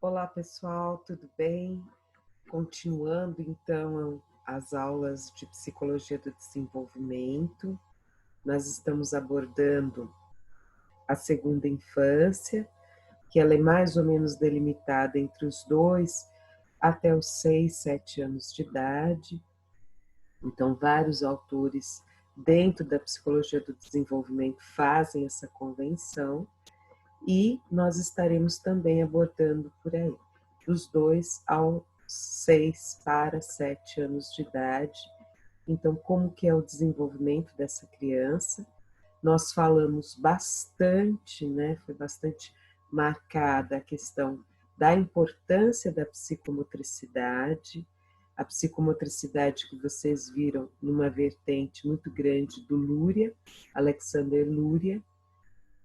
Olá pessoal, tudo bem? Continuando então as aulas de Psicologia do Desenvolvimento, nós estamos abordando a segunda infância, que ela é mais ou menos delimitada entre os 2 até os 6, 7 anos de idade. Então, vários autores dentro da Psicologia do Desenvolvimento fazem essa convenção. E nós estaremos também abordando por aí, dos 2 aos 6 para 7 anos de idade. Então, como que é o desenvolvimento dessa criança? Nós falamos bastante, né? Foi bastante marcada a questão da importância da psicomotricidade, a psicomotricidade que vocês viram numa vertente muito grande do Luria, Alexander Luria,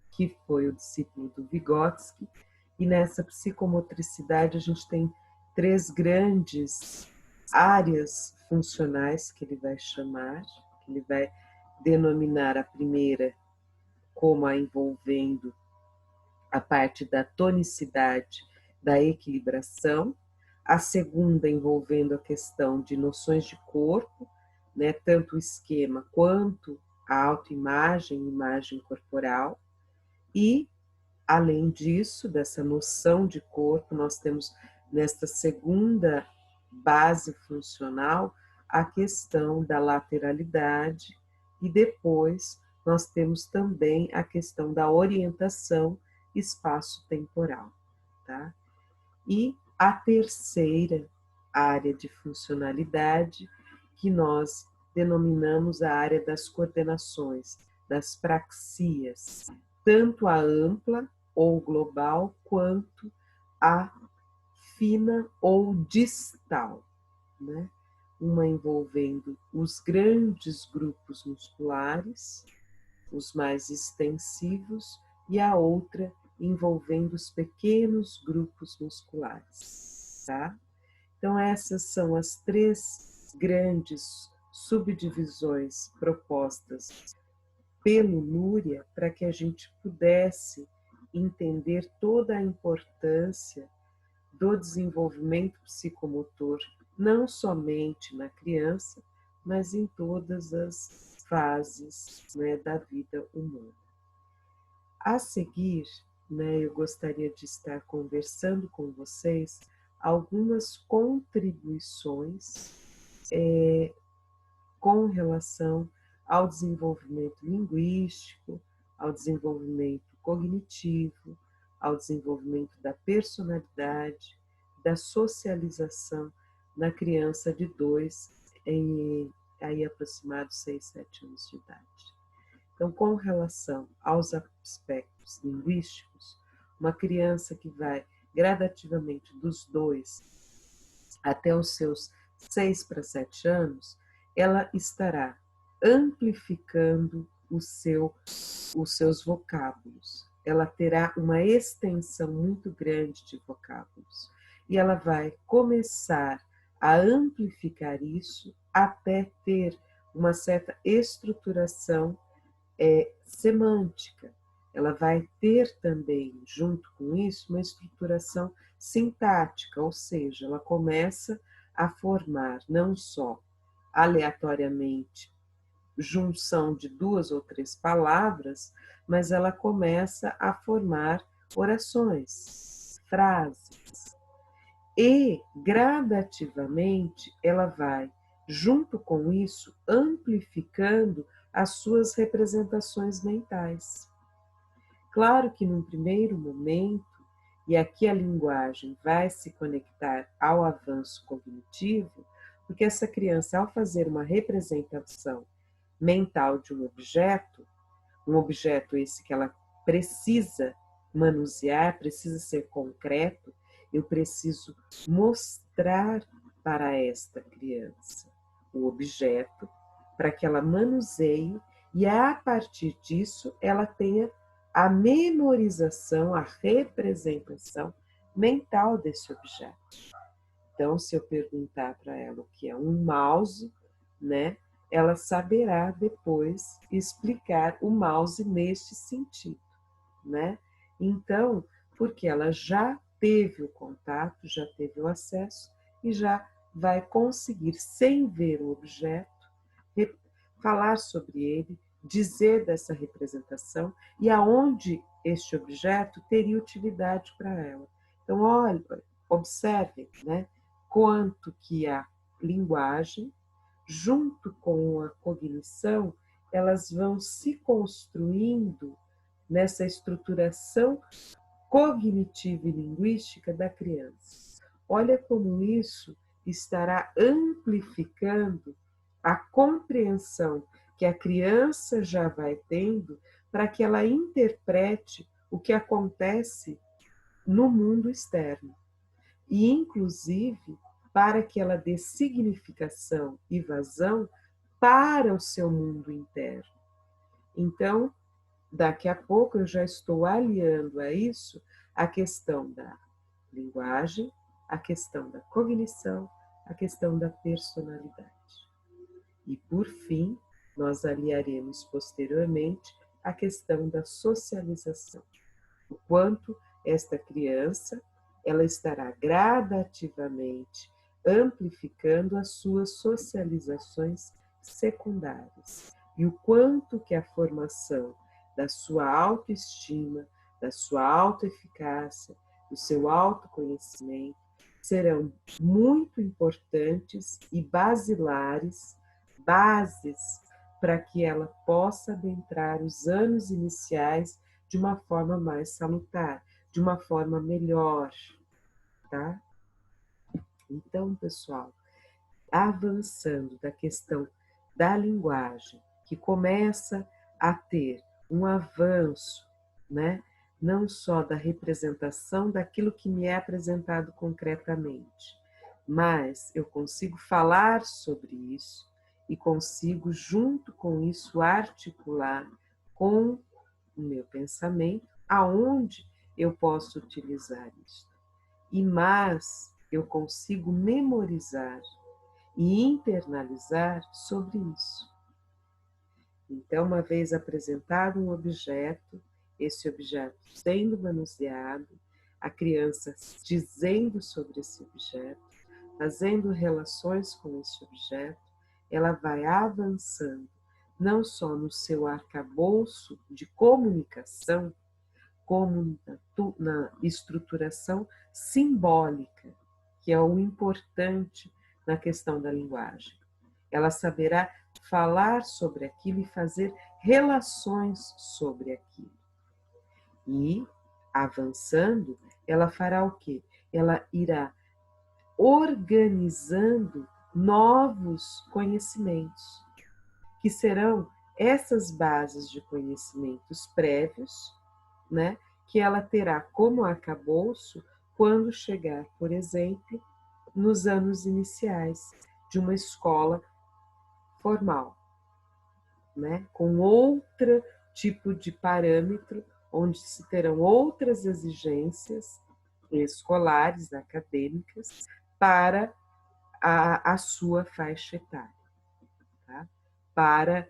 que foi o discípulo do Vygotsky, e nessa psicomotricidade a gente tem 3 grandes áreas funcionais que ele vai chamar, que ele vai denominar a primeira como a envolvendo a parte da tonicidade, da equilibração, a segunda envolvendo a questão de noções de corpo, né, tanto o esquema quanto a autoimagem, imagem corporal, e além disso, dessa noção de corpo, nós temos nesta segunda base funcional a questão da lateralidade e depois nós temos também a questão da orientação espaço-temporal, tá? E a terceira área de funcionalidade, que nós denominamos a área das coordenações, das praxias, tanto a ampla ou global, quanto a fina ou distal, né? Uma envolvendo os grandes grupos musculares, os mais extensivos, e a outra envolvendo os pequenos grupos musculares, tá? Então essas são as 3 grandes subdivisões propostas pelo Luria para que a gente pudesse entender toda a importância do desenvolvimento psicomotor, não somente na criança, mas em todas as fases, né, da vida humana. A seguir, né, eu gostaria de estar conversando com vocês algumas contribuições com relação ao desenvolvimento linguístico, ao desenvolvimento cognitivo, ao desenvolvimento da personalidade, da socialização na criança de 2 em aí aproximados 6, 7 anos de idade. Então, com relação aos aspectos linguísticos, uma criança que vai gradativamente dos 2 até os seus 6 para 7 anos, ela estará amplificando os seus vocábulos. Ela terá uma extensão muito grande de vocábulos. E ela vai começar a amplificar isso até ter uma certa estruturação semântica. Ela vai ter também, junto com isso, uma estruturação sintática, ou seja, ela começa a formar não só aleatoriamente junção de 2 ou 3 palavras, mas ela começa a formar orações, frases. E, gradativamente, ela vai, junto com isso, amplificando as suas representações mentais. Claro que num primeiro momento, e aqui a linguagem vai se conectar ao avanço cognitivo, porque essa criança, ao fazer uma representação mental de um objeto esse que ela precisa manusear, precisa ser concreto, eu preciso mostrar para esta criança o objeto, para que ela manuseie e a partir disso ela tenha a memorização, a representação mental desse objeto. Então, se eu perguntar para ela o que é um mouse, né, ela saberá depois explicar o mouse neste sentido, né? Então, porque ela já teve o contato, já teve o acesso e já vai conseguir, sem ver o objeto, falar sobre ele, dizer dessa representação e aonde este objeto teria utilidade para ela. Então, olha, observem, né, quanto que a linguagem, junto com a cognição, elas vão se construindo nessa estruturação cognitiva e linguística da criança. Olha como isso estará amplificando a compreensão que a criança já vai tendo para que ela interprete o que acontece no mundo externo. E, inclusive, para que ela dê significação e vazão para o seu mundo interno. Então, daqui a pouco eu já estou aliando a isso a questão da linguagem, a questão da cognição, a questão da personalidade. E, por fim, nós aliaremos posteriormente a questão da socialização. O quanto esta criança ela estará gradativamente amplificando as suas socializações secundárias. E o quanto que a formação da sua autoestima, da sua autoeficácia, do seu autoconhecimento serão muito importantes e basilares, bases para que ela possa adentrar os anos iniciais de uma forma mais salutar, de uma forma melhor, tá? Então, pessoal, avançando da questão da linguagem, que começa a ter um avanço, né? Não só da representação daquilo que me é apresentado concretamente, mas eu consigo falar sobre isso e consigo, junto com isso, articular com o meu pensamento aonde eu posso utilizar isso. E mais, eu consigo memorizar e internalizar sobre isso. Então, uma vez apresentado um objeto, esse objeto sendo manuseado, a criança dizendo sobre esse objeto, fazendo relações com esse objeto, ela vai avançando, não só no seu arcabouço de comunicação, como na estruturação simbólica, que é o importante na questão da linguagem. Ela saberá falar sobre aquilo e fazer relações sobre aquilo. E, avançando, ela fará o quê? Ela irá organizando novos conhecimentos, que serão essas bases de conhecimentos prévios, né, que ela terá como arcabouço quando chegar, por exemplo, nos anos iniciais de uma escola formal, né, com outro tipo de parâmetro, onde se terão outras exigências escolares, acadêmicas, para a sua faixa etária, tá? Para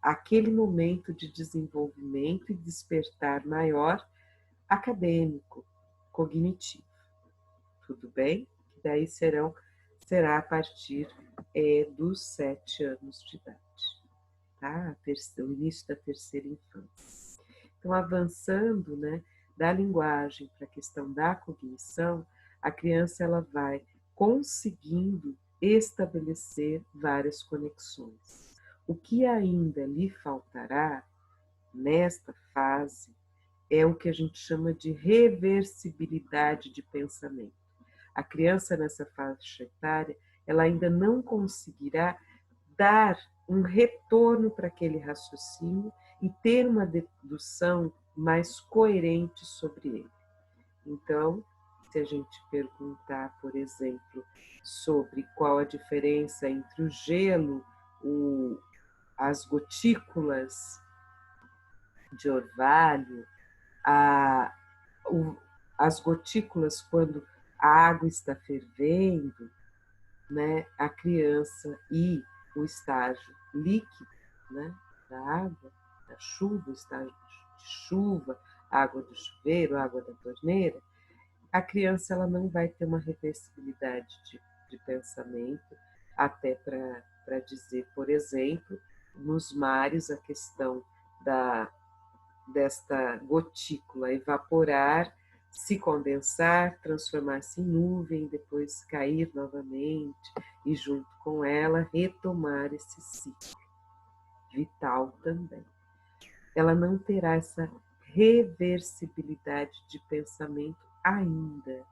aquele momento de desenvolvimento e despertar maior acadêmico, cognitivo. Tudo bem? Daí será a partir dos 7 anos de idade, tá? O início da terceira infância. Então, avançando, né, da linguagem para a questão da cognição, a criança ela vai conseguindo estabelecer várias conexões. O que ainda lhe faltará nesta fase é o que a gente chama de reversibilidade de pensamento. A criança nessa faixa etária, ela ainda não conseguirá dar um retorno para aquele raciocínio e ter uma dedução mais coerente sobre ele. Então, se a gente perguntar, por exemplo, sobre qual a diferença entre o gelo, as gotículas de orvalho, as gotículas quando a água está fervendo, né, a criança e o estágio líquido, né, da água, da chuva, o estágio de chuva, água do chuveiro, água da torneira, a criança ela não vai ter uma reversibilidade de pensamento, até para dizer, por exemplo, nos mares a questão desta gotícula evaporar, se condensar, transformar-se em nuvem, depois cair novamente e junto com ela retomar esse ciclo vital também. Ela não terá essa reversibilidade de pensamento ainda,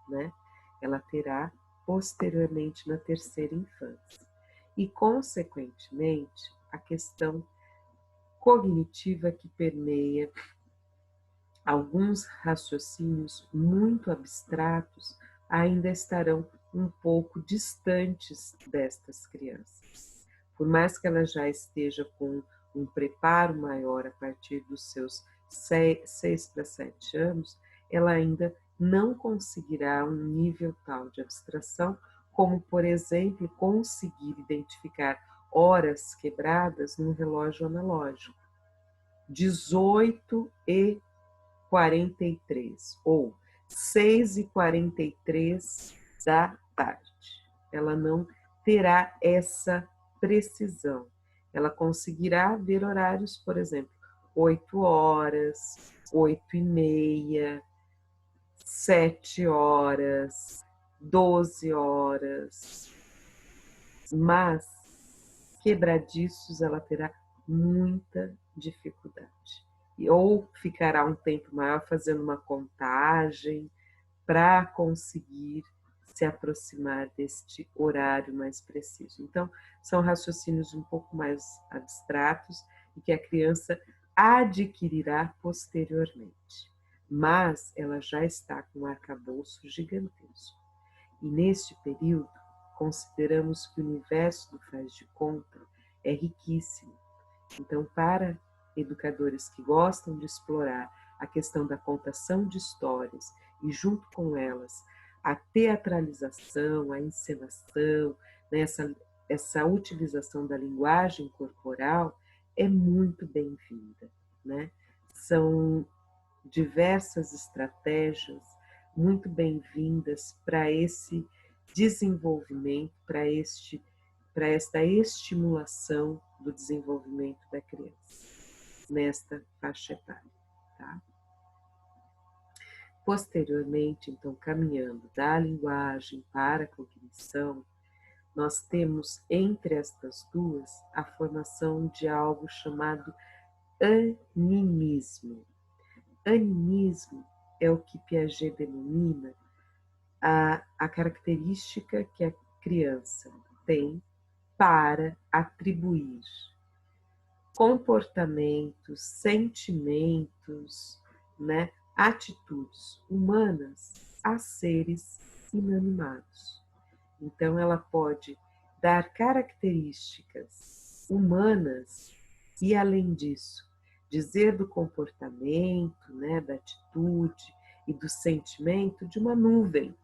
né? Ela terá posteriormente na terceira infância. E, consequentemente, a questão cognitiva que permeia alguns raciocínios muito abstratos ainda estarão um pouco distantes destas crianças. Por mais que ela já esteja com um preparo maior a partir dos seus 6 para 7 anos, ela ainda não conseguirá um nível tal de abstração como, por exemplo, conseguir identificar horas quebradas num relógio analógico. 18h43 ou 6h43 da tarde. Ela não terá essa precisão. Ela conseguirá ver horários, por exemplo, 8 horas, 8h30, 7 horas, 12 horas, mas quebradiços ela terá muita dificuldade. Ou ficará um tempo maior fazendo uma contagem para conseguir se aproximar deste horário mais preciso. Então, são raciocínios um pouco mais abstratos e que a criança adquirirá posteriormente. Mas ela já está com um arcabouço gigantesco. E neste período, consideramos que o universo do faz de conta é riquíssimo. Então, para educadores que gostam de explorar a questão da contação de histórias e, junto com elas, a teatralização, a encenação, né, essa utilização da linguagem corporal é muito bem-vinda, né? São diversas estratégias muito bem-vindas para esse desenvolvimento, para esta estimulação do desenvolvimento da criança nesta faixa etária. Tá? Posteriormente, então, caminhando da linguagem para a cognição, nós temos entre estas duas a formação de algo chamado animismo. Animismo é o que Piaget denomina a característica que a criança tem para atribuir comportamentos, sentimentos, né, atitudes humanas a seres inanimados. Então, ela pode dar características humanas e, além disso, dizer do comportamento, né, da atitude e do sentimento de uma nuvem.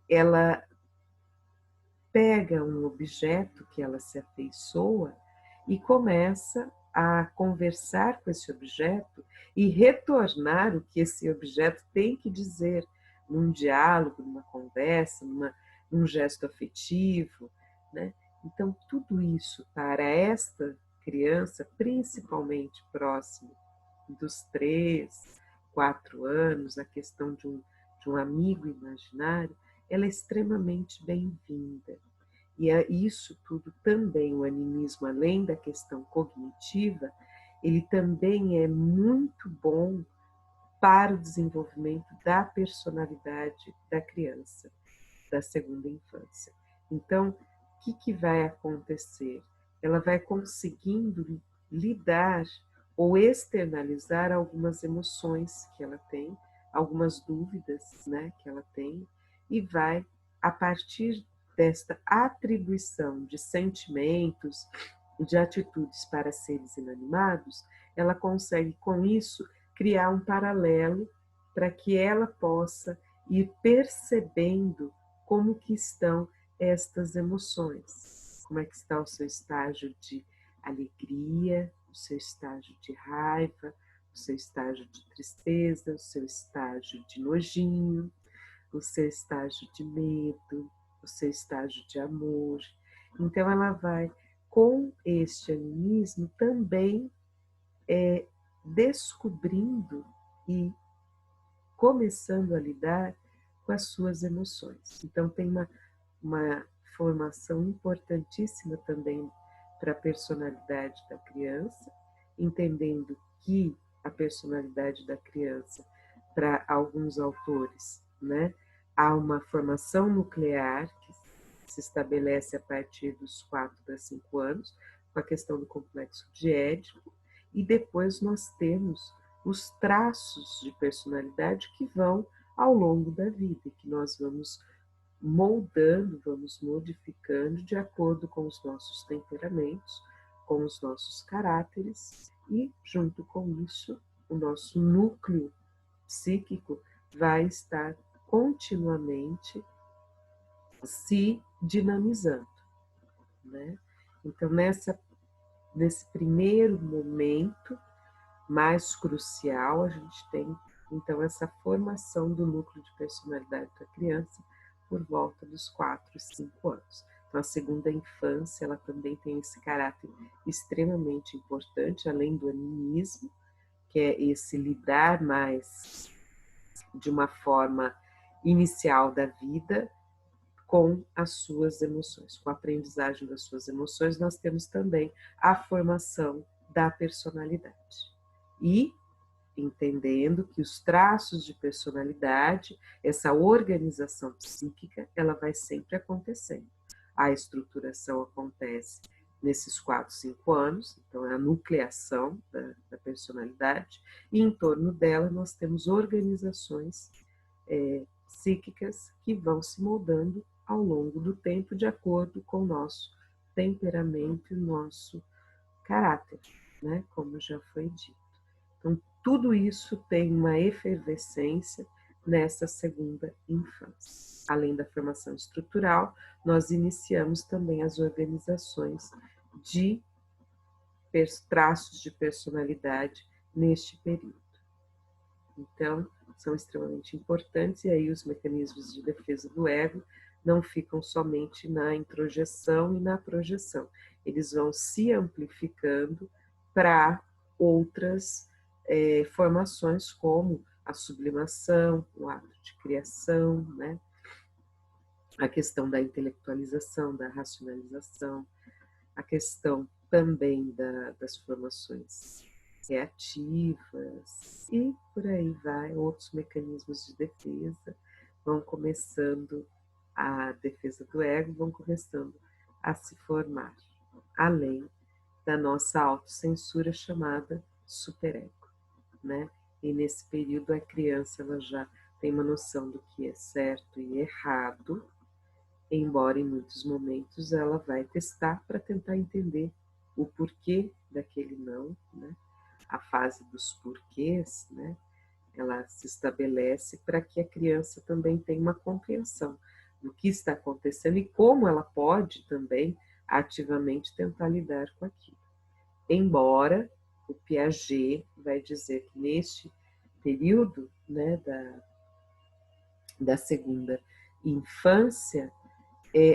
Ela pega um objeto que ela se afeiçoa e começa a conversar com esse objeto e retornar o que esse objeto tem que dizer num diálogo, numa conversa, num gesto afetivo, né? Então, tudo isso para esta criança, principalmente próximo dos 3, 4 anos, a questão de um amigo imaginário, ela é extremamente bem-vinda. E isso tudo também, o animismo, além da questão cognitiva, ele também é muito bom para o desenvolvimento da personalidade da criança, da segunda infância. Então, o que vai acontecer? Ela vai conseguindo lidar ou externalizar algumas emoções que ela tem, algumas dúvidas, né, que ela tem, e vai, a partir desta atribuição de sentimentos, de atitudes para seres inanimados, ela consegue, com isso, criar um paralelo para que ela possa ir percebendo como que estão estas emoções, como é que está o seu estágio de alegria, o seu estágio de raiva, o seu estágio de tristeza, o seu estágio de nojinho, o seu estágio de medo, o seu estágio de amor. Então, ela vai, com este animismo, também descobrindo e começando a lidar com as suas emoções. Então, tem uma formação importantíssima também para a personalidade da criança, entendendo que a personalidade da criança, para alguns autores, né, há uma formação nuclear que se estabelece a partir dos 4 a 5 anos, com a questão do complexo de Édipo, e depois nós temos os traços de personalidade que vão ao longo da vida, que nós vamos moldando, vamos modificando de acordo com os nossos temperamentos, com os nossos caráteres e, junto com isso, o nosso núcleo psíquico vai estar continuamente se dinamizando, né? Então, nesse primeiro momento mais crucial, a gente tem, então, essa formação do núcleo de personalidade da criança por volta dos 4, 5 anos. Então, a segunda infância, ela também tem esse caráter extremamente importante, além do animismo, que é esse lidar mais de uma forma inicial da vida com as suas emoções. Com a aprendizagem das suas emoções, nós temos também a formação da personalidade. E entendendo que os traços de personalidade, essa organização psíquica, ela vai sempre acontecendo. A estruturação acontece nesses 4, 5 anos, então é a nucleação da personalidade, e em torno dela nós temos organizações psíquicas que vão se moldando ao longo do tempo de acordo com o nosso temperamento e o nosso caráter, né? Como já foi dito. Então, tudo isso tem uma efervescência nessa segunda infância. Além da formação estrutural, nós iniciamos também as organizações de traços de personalidade neste período. Então, são extremamente importantes, e aí os mecanismos de defesa do ego não ficam somente na introjeção e na projeção, eles vão se amplificando para outras formações, como a sublimação, o ato de criação, né? A questão da intelectualização, da racionalização, a questão também das formações reativas e por aí vai, outros mecanismos de defesa vão começando, a defesa do ego vão começando a se formar, além da nossa autocensura chamada superego, né? E nesse período a criança ela já tem uma noção do que é certo e errado, embora em muitos momentos ela vai testar para tentar entender o porquê daquele não, né? A fase dos porquês, né? Ela se estabelece para que a criança também tenha uma compreensão do que está acontecendo e como ela pode também ativamente tentar lidar com aquilo. Embora o Piaget vai dizer que neste período, né, da segunda infância,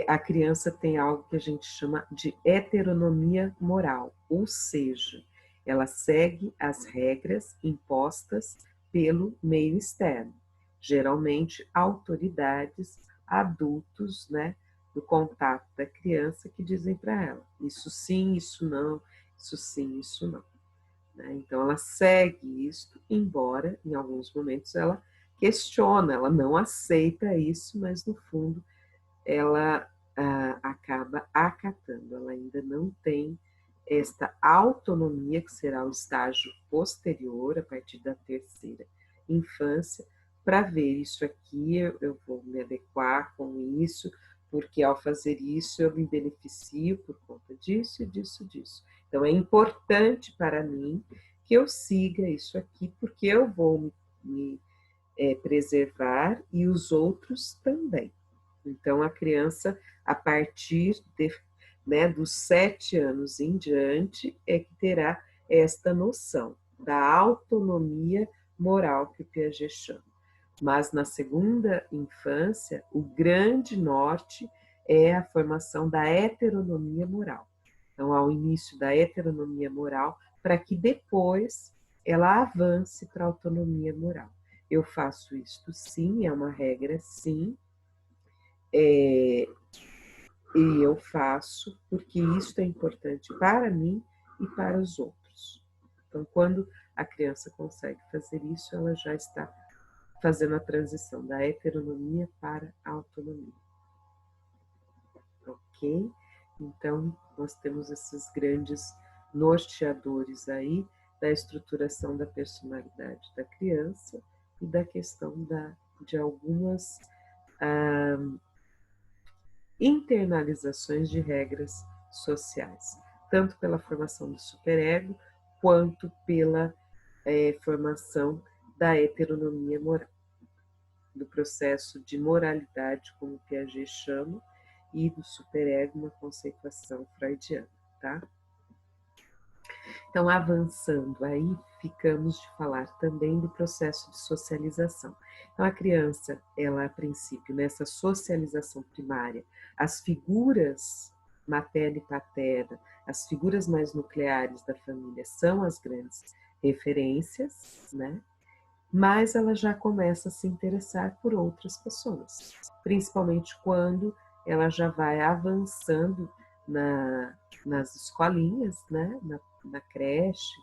a criança tem algo que a gente chama de heteronomia moral, ou seja, ela segue as regras impostas pelo meio externo, geralmente autoridades, adultos, né, do contato da criança que dizem para ela, isso sim, isso não, isso sim, isso não. Né? Então ela segue isso, embora em alguns momentos ela questiona, ela não aceita isso, mas no fundo ela acaba acatando, ela ainda não tem esta autonomia, que será o estágio posterior, a partir da terceira infância, para ver isso aqui, eu vou me adequar com isso, porque ao fazer isso eu me beneficio por conta disso, disso, disso. Então é importante para mim que eu siga isso aqui, porque eu vou me preservar e os outros também. Então, a criança, a partir dos 7 anos em diante, é que terá esta noção. da autonomia moral que o Piaget chama. Mas na segunda infância, o grande norte é a formação da heteronomia moral. Então, ao início da heteronomia moral, para que depois ela avance para a autonomia moral. Eu faço isto sim, é uma regra sim, e eu faço porque isto é importante para mim e para os outros. Então, quando a criança consegue fazer isso, ela já está fazendo a transição da heteronomia para a autonomia. Ok? Então, nós temos esses grandes norteadores aí da estruturação da personalidade da criança e da questão de algumas internalizações de regras sociais, tanto pela formação do superego, quanto pela formação da heteronomia moral, do processo de moralidade, como Piaget chama, e do superego, uma conceituação freudiana, tá? Então, avançando aí, ficamos de falar também do processo de socialização. Então, a criança, ela, a princípio, nessa socialização primária, as figuras materna e paterna, as figuras mais nucleares da família são as grandes referências, né? Mas ela já começa a se interessar por outras pessoas, principalmente quando ela já vai avançando nas escolinhas, né? na creche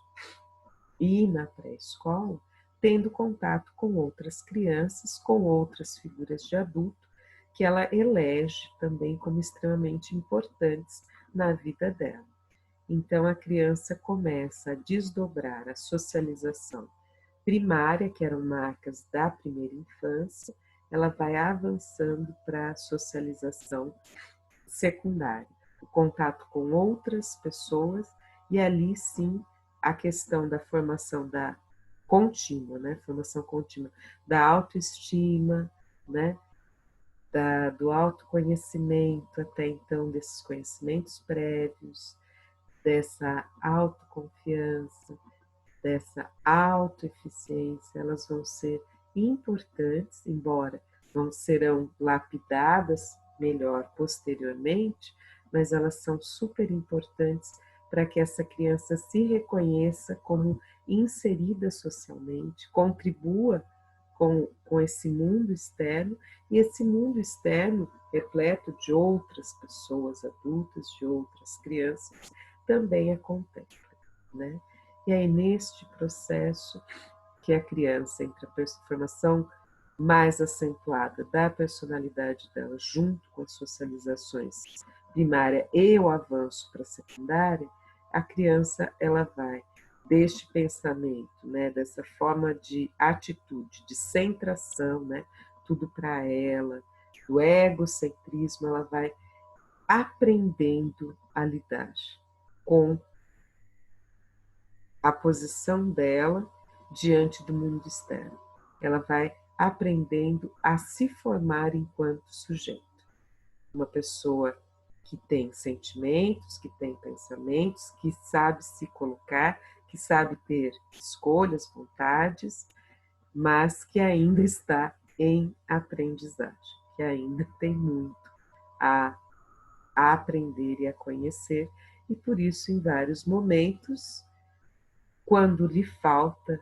e na pré-escola, tendo contato com outras crianças, com outras figuras de adulto, que ela elege também como extremamente importantes na vida dela. Então, a criança começa a desdobrar a socialização primária, que eram marcas da primeira infância, ela vai avançando para a socialização secundária, o contato com outras pessoas, e ali sim a questão da formação da contínua, né? Formação contínua da autoestima, né? Do autoconhecimento, até então desses conhecimentos prévios, dessa autoconfiança, dessa autoeficiência, elas vão ser importantes, embora não serão lapidadas melhor posteriormente, mas elas são super importantes para que essa criança se reconheça como inserida socialmente, contribua com esse mundo externo, e esse mundo externo, repleto de outras pessoas adultas, de outras crianças, também a contempla, né? E aí, neste processo, que a criança, entre a formação mais acentuada da personalidade dela, junto com as socializações primária e o avanço para a secundária, a criança ela vai deste pensamento, né, dessa forma de atitude, de centração, né, tudo para ela, do egocentrismo, ela vai aprendendo a lidar com a posição dela diante do mundo externo. Ela vai aprendendo a se formar enquanto sujeito. Uma pessoa que tem sentimentos, que tem pensamentos, que sabe se colocar, que sabe ter escolhas, vontades, mas que ainda está em aprendizagem, que ainda tem muito a aprender e a conhecer, e por isso, em vários momentos, quando lhe falta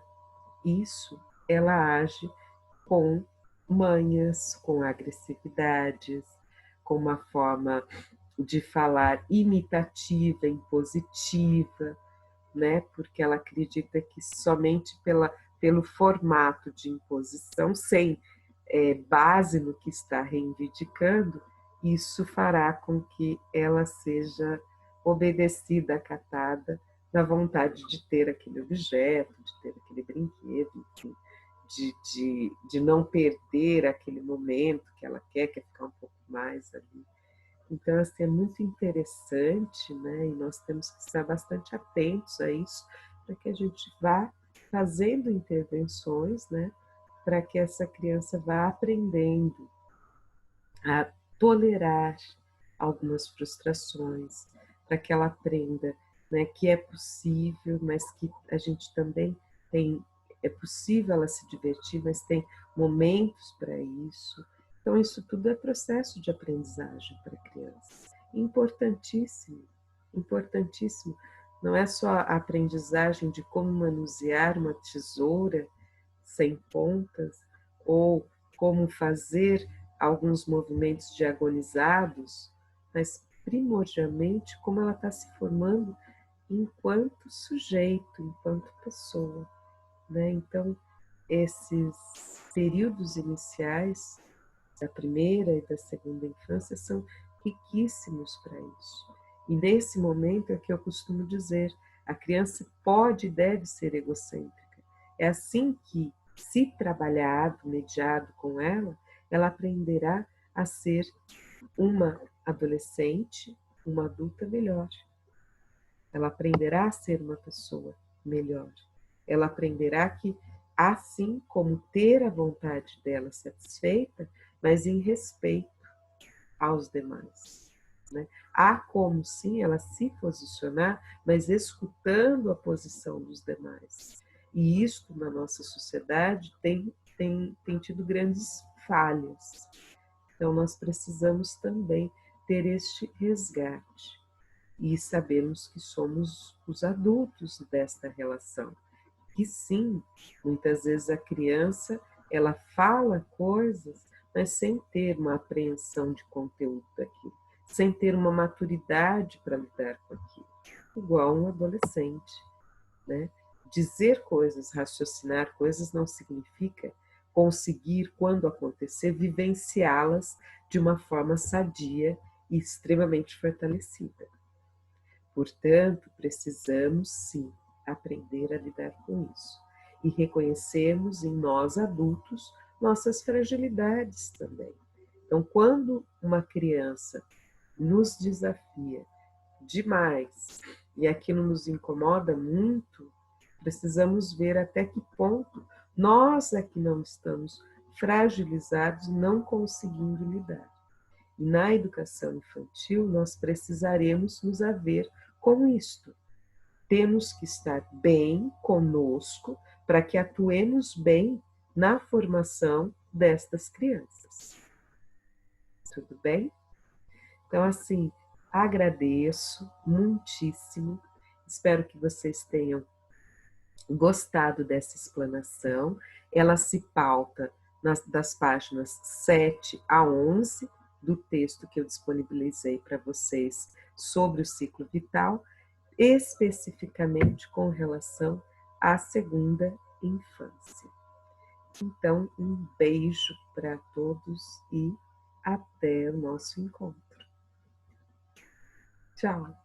isso, ela age com manhas, com agressividades, com uma forma de falar imitativa, impositiva, né? Porque ela acredita que somente pelo formato de imposição, sem base no que está reivindicando, isso fará com que ela seja obedecida, acatada, na vontade de ter aquele objeto, de ter aquele brinquedo, enfim, de não perder aquele momento que ela quer ficar um pouco mais ali. Então, assim, é muito interessante, né? E nós temos que estar bastante atentos a isso, para que a gente vá fazendo intervenções, né? Para que essa criança vá aprendendo a tolerar algumas frustrações, para que ela aprenda né, que é possível, mas que a gente também tem, é possível ela se divertir, mas tem momentos para isso. Então, isso tudo é processo de aprendizagem para a criança. Importantíssimo, importantíssimo. Não é só a aprendizagem de como manusear uma tesoura sem pontas, ou como fazer alguns movimentos diagonizados, mas primordialmente como ela está se formando enquanto sujeito, enquanto pessoa, né? Então, esses períodos iniciais da primeira e da segunda infância são riquíssimos para isso. E nesse momento é que eu costumo dizer, a criança pode e deve ser egocêntrica. É assim que, se trabalhado, mediado com ela, ela aprenderá a ser uma adolescente, uma adulta melhor. Ela aprenderá a ser uma pessoa melhor. Ela aprenderá que, assim como ter a vontade dela satisfeita, mas em respeito aos demais. Né? Há como sim ela se posicionar, mas escutando a posição dos demais. E isto na nossa sociedade tem tido grandes falhas. Então nós precisamos também ter este resgate e sabemos que somos os adultos desta relação. Que sim, muitas vezes a criança ela fala coisas, mas sem ter uma apreensão de conteúdo daquilo, sem ter uma maturidade para lidar com aquilo, igual um adolescente, né? Dizer coisas, raciocinar coisas não significa conseguir, quando acontecer, vivenciá-las de uma forma sadia e extremamente fortalecida. Portanto, precisamos sim aprender a lidar com isso e reconhecermos em nós adultos nossas fragilidades também. Então, quando uma criança nos desafia demais e aquilo nos incomoda muito, precisamos ver até que ponto nós é que não estamos fragilizados, não conseguindo lidar. E na educação infantil, nós precisaremos nos haver com isto. Temos que estar bem conosco para que atuemos bem na formação destas crianças. Tudo bem? Então, assim, agradeço muitíssimo. Espero que vocês tenham gostado dessa explanação. Ela se pauta das páginas 7 a 11 do texto que eu disponibilizei para vocês sobre o ciclo vital, especificamente com relação à segunda infância. Então, um beijo para todos e até o nosso encontro. Tchau!